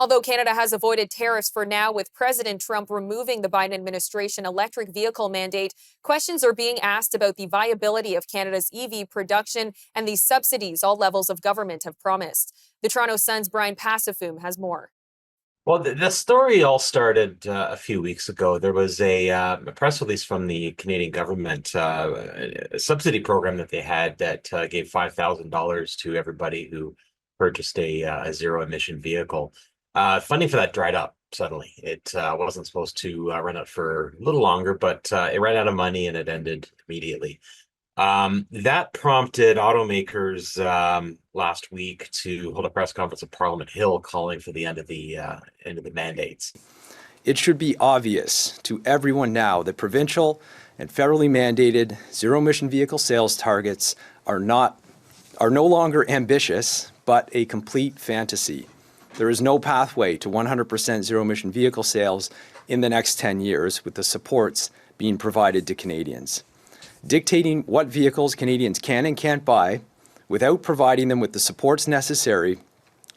Although Canada has avoided tariffs for now, with President Trump removing the Biden administration electric vehicle mandate, questions are being asked about the viability of Canada's EV production and the subsidies all levels of government have promised. The Toronto Sun's Bryan Passifume has more. Well, the story all started a few weeks ago. There was a press release from the Canadian government, a subsidy program that they had that gave $5,000 to everybody who purchased a zero emission vehicle. Funding for that dried up suddenly. It wasn't supposed to run out for a little longer, but it ran out of money and it ended immediately. That prompted automakers last week to hold a press conference at Parliament Hill, calling for the end of the mandates. It should be obvious to everyone now that provincial and federally mandated zero-emission vehicle sales targets are no longer ambitious, but a complete fantasy. There is no pathway to 100% zero-emission vehicle sales in the next 10 years, with the supports being provided to Canadians. Dictating what vehicles Canadians can and can't buy without providing them with the supports necessary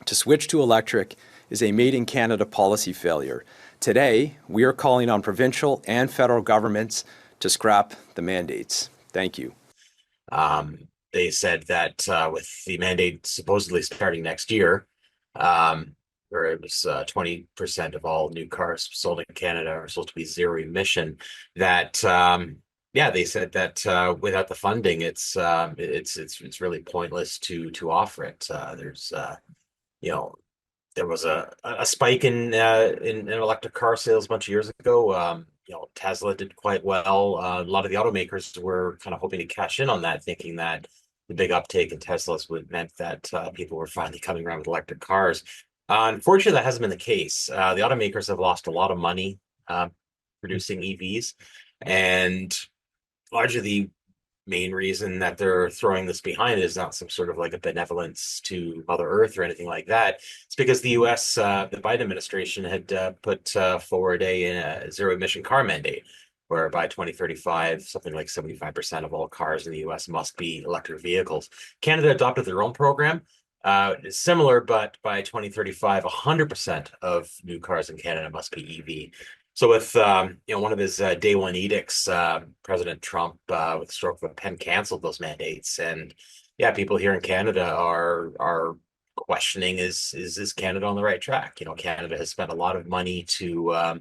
to switch to electric is a made-in-Canada policy failure. Today, we are calling on provincial and federal governments to scrap the mandates. Thank you. They said that with the mandate supposedly starting next year, where it was 20% of all new cars sold in Canada are supposed to be zero emission, that yeah, they said that without the funding, it's really pointless to offer it. You know, there was a spike in electric car sales a bunch of years ago. Tesla did quite well. A lot of the automakers were kind of hoping to cash in on that, thinking that the big uptake in Teslas would meant that people were finally coming around with electric cars. Unfortunately, that hasn't been the case. The automakers have lost a lot of money producing EVs, and largely the main reason that they're throwing this behind is not some sort of like a benevolence to Mother Earth or anything like that. It's because the U.S., the Biden administration had put forward a zero emission car mandate, where by 2035, something like 75% of all cars in the U.S. must be electric vehicles. Canada adopted their own program. It's similar, but by 2035, 100% of new cars in Canada must be EV. So with one of his day one edicts, President Trump, with a stroke of a pen, canceled those mandates, and yeah, people here in Canada are questioning is Canada on the right track? Canada has spent a lot of money to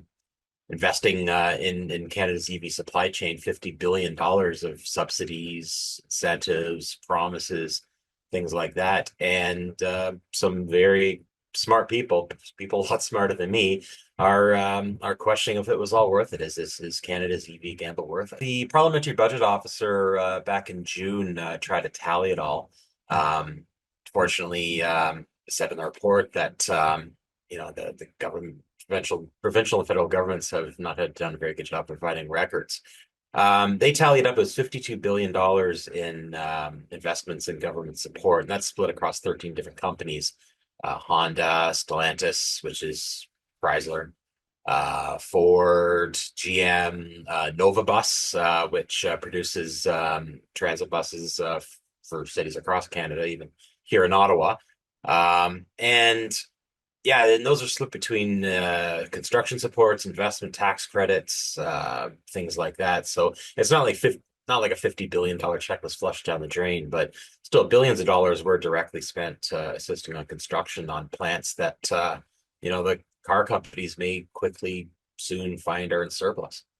investing in Canada's EV supply chain, $50 billion of subsidies, incentives, promises, things like that, and some very smart people a lot smarter than me, are questioning if it was all worth it. Is Canada's EV gamble worth it? The parliamentary budget officer back in June tried to tally it all. Fortunately, said in the report that the government, provincial and federal governments have not had done a very good job providing records. They tallied up as $52 billion in investments in government support, and that's split across 13 different companies. Honda, Stellantis, which is Chrysler, Ford, GM, Nova Bus, which produces transit buses for cities across Canada, even here in Ottawa. And yeah, and those are split between construction supports, investment tax credits, things like that. So it's not like a $50 billion check was flushed down the drain, but still billions of dollars were directly spent assisting on construction on plants that the car companies may quickly soon find are in surplus.